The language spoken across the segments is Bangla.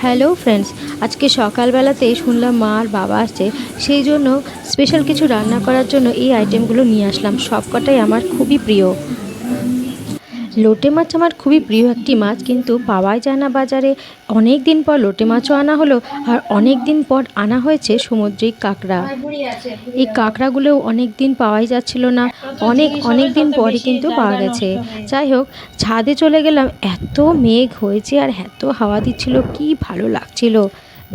হ্যালো ফ্রেন্ডস, আজকে সকালবেলাতেই শুনলাম মা আর বাবা আসছে, সেই জন্য স্পেশাল কিছু রান্না করার জন্য এই আইটেমগুলো নিয়ে আসলাম। সবকটাই আমার খুবই প্রিয়। লোটে মাছ আমার খুবই প্রিয় একটি মাছ, কিন্তু পাওয়াই যায় না বাজারে। অনেক দিন পর লোটে মাছও আনা হলো, আর অনেক দিন পর আনা হয়েছে সামুদ্রিক কাঁকড়া। এই কাঁকড়াগুলোও অনেক দিন পাওয়াই যাচ্ছিল না, অনেক অনেক দিন পরই কিন্তু পাওয়া গেছে। যাই হোক, ছাদে চলে গেলাম। এত মেঘ হয়েছে আর এত হাওয়া দিচ্ছিল, কি ভালো লাগছিল।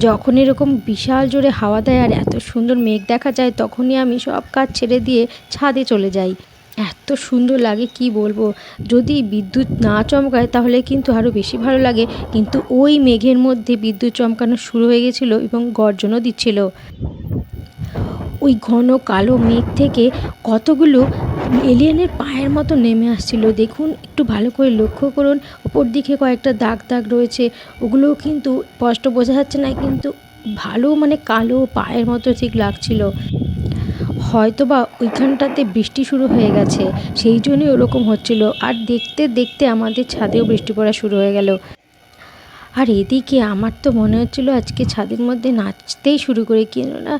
যখন এরকম বিশাল জোরে হাওয়া দেয় আর এত সুন্দর মেঘ দেখা যায়, তখনই আমি সব কাজ ছেড়ে দিয়ে ছাদে চলে যাই। এত সুন্দর লাগে কি বলবো। যদি বিদ্যুৎ না চমকায় তাহলে কিন্তু আরও বেশি ভালো লাগে, কিন্তু ওই মেঘের মধ্যে বিদ্যুৎ চমকানো শুরু হয়ে গেছিলো এবং গর্জনও দিচ্ছিল। ওই ঘন কালো মেঘ থেকে কতগুলো এলিয়েনের পায়ের মতো নেমে আসছিল। দেখুন, একটু ভালো করে লক্ষ্য করুন, উপর দিকে কয়েকটা দাগ দাগ রয়েছে। ওগুলোও কিন্তু স্পষ্ট বোঝা যাচ্ছে না, কিন্তু ভালো কালো পায়ের মতো ঠিক লাগছিল। হয়তোবা ওইখানটাতে বৃষ্টি শুরু হয়ে গেছে, সেই জন্যই ওরকম হচ্ছিল। আর দেখতে দেখতে আমাদের ছাদেও বৃষ্টি পড়া শুরু হয়ে গেল। আর এদিকে আমার তো মনে হচ্ছিলো আজকে ছাদের মধ্যে নাচতেই শুরু করি, কেননা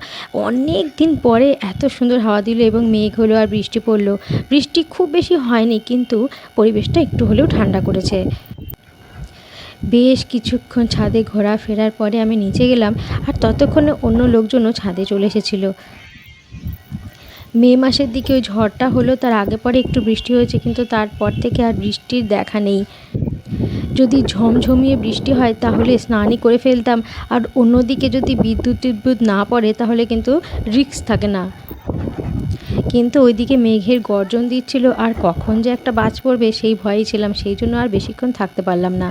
অনেক দিন পরে এত সুন্দর হাওয়া দিল এবং মেঘ হলো আর বৃষ্টি পড়লো। বৃষ্টি খুব বেশি হয়নি, কিন্তু পরিবেশটা একটু হলেও ঠান্ডা করেছে। বেশ কিছুক্ষণ ছাদে ঘোরাফেরার পরে আমি নিচে গেলাম, আর ততক্ষণে অন্য লোকজনও ছাদে চলে এসেছিলো। মে মাসের দিকে ওই ঝড়টা হলো, তার আগে পরে একটু বৃষ্টি হয়েছে, কিন্তু তারপর থেকে আর বৃষ্টির দেখা নেই। যদি ঝমঝমিয়ে বৃষ্টি হয় তাহলে স্নানই করে ফেলতাম, আর অন্যদিকে যদি বিদ্যুৎ না পড়ে তাহলে কিন্তু রিস্ক থাকে না। কিন্তু ওইদিকে মেঘের গর্জন দিচ্ছিল, আর কখন যে একটা বাজ পড়বে সেই ভয়েই ছিলাম, সেই জন্য আর বেশিক্ষণ থাকতে পারলাম না।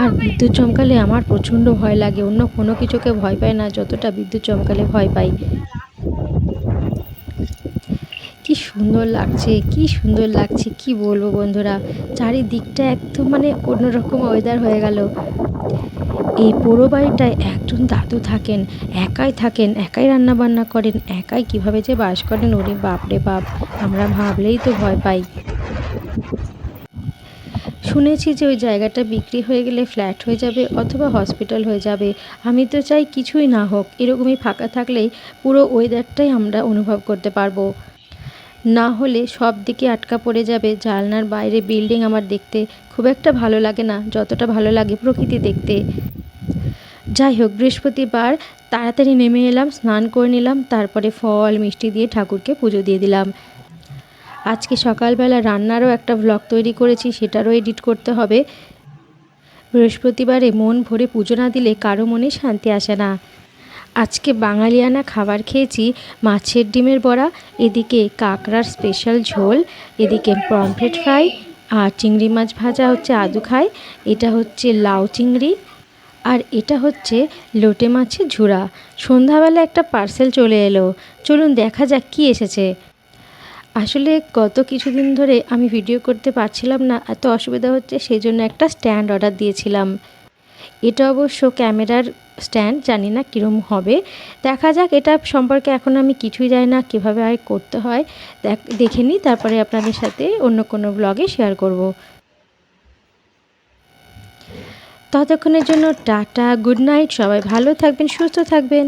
আর বিদ্যুৎ চমকালে আমার প্রচণ্ড ভয় লাগে। অন্য কোনো কিছুকে ভয় পাই না যতটা বিদ্যুৎ চমকালে ভয় পাই। কি সুন্দর লাগছে, কি সুন্দর লাগছে, কি বলবো বন্ধুরা। চারিদিকটা একদম অন্যরকম ওয়েদার হয়ে গেল। এই পুরো বাড়িটায় একজন দাদু থাকেন, একাই থাকেন, একাই রান্না বান্না করেন, একাই কিভাবে যে বাস করেন, ওরে বাপ রে বাপ, আমরা ভাবলেই তো ভয় পাই। শুনেছি যে ওই জায়গাটা বিক্রি হয়ে গেলে ফ্ল্যাট হয়ে যাবে অথবা হসপিটাল হয়ে যাবে। আমি তো চাই কিছুই না হোক, এরকমই ফাঁকা থাকলেই পুরো ওয়েদারটাই আমরা অনুভব করতে পারবো। না হলে সব দিকে আটকা পড়ে যাবে। জানলার বাইরে বিল্ডিং আমার দেখতে খুব একটা ভালো লাগে না, যতটা ভালো লাগে প্রকৃতি দেখতে। যাই হোক, বৃহস্পতিবার তাড়াতাড়ি নেমে এলাম, স্নান করে নিলাম, তারপরে ফল মিষ্টি দিয়ে ঠাকুরকে পুজো দিয়ে দিলাম। আজকে সকালবেলা রান্নারও একটা ভ্লগ তৈরি করেছি, সেটারও এডিট করতে হবে। বৃহস্পতিবারে মন ভরে পুজো না দিলে কারো মনে শান্তি আসে না। আজকে বাঙালিয়ানা খাবার খেয়েছি, মাছের ডিমের বড়া, এদিকে কাঁকড়ার স্পেশাল ঝোল, এদিকে পমফ্রেট ফ্রাই, আর চিংড়ি মাছ ভাজা হচ্ছে আদু খায়, এটা হচ্ছে লাউ চিংড়ি, আর এটা হচ্ছে লোটে মাছের ঝুরা। সন্ধ্যাবেলা একটা পার্সেল চলে এলো, চলুন দেখা যাক কী এসেছে। আসলে গত কিছুদিন ধরে আমি ভিডিও করতে পারছিলাম না, এত অসুবিধা হচ্ছে, সেই জন্য একটা স্ট্যান্ড অর্ডার দিয়েছিলাম। এটা অবশ্য ক্যামেরার স্ট্যান্ড, জানি না কীরকম হবে, দেখা যাক। এটা সম্পর্কে এখন আমি কিছুই জানি না, কীভাবে আর করতে হয় দেখে নিই, তারপরে আপনাদের সাথে অন্য কোনো ব্লগে শেয়ার করব। ততক্ষণের জন্য টাটা, গুড নাইট, সবাই ভালো থাকবেন, সুস্থ থাকবেন।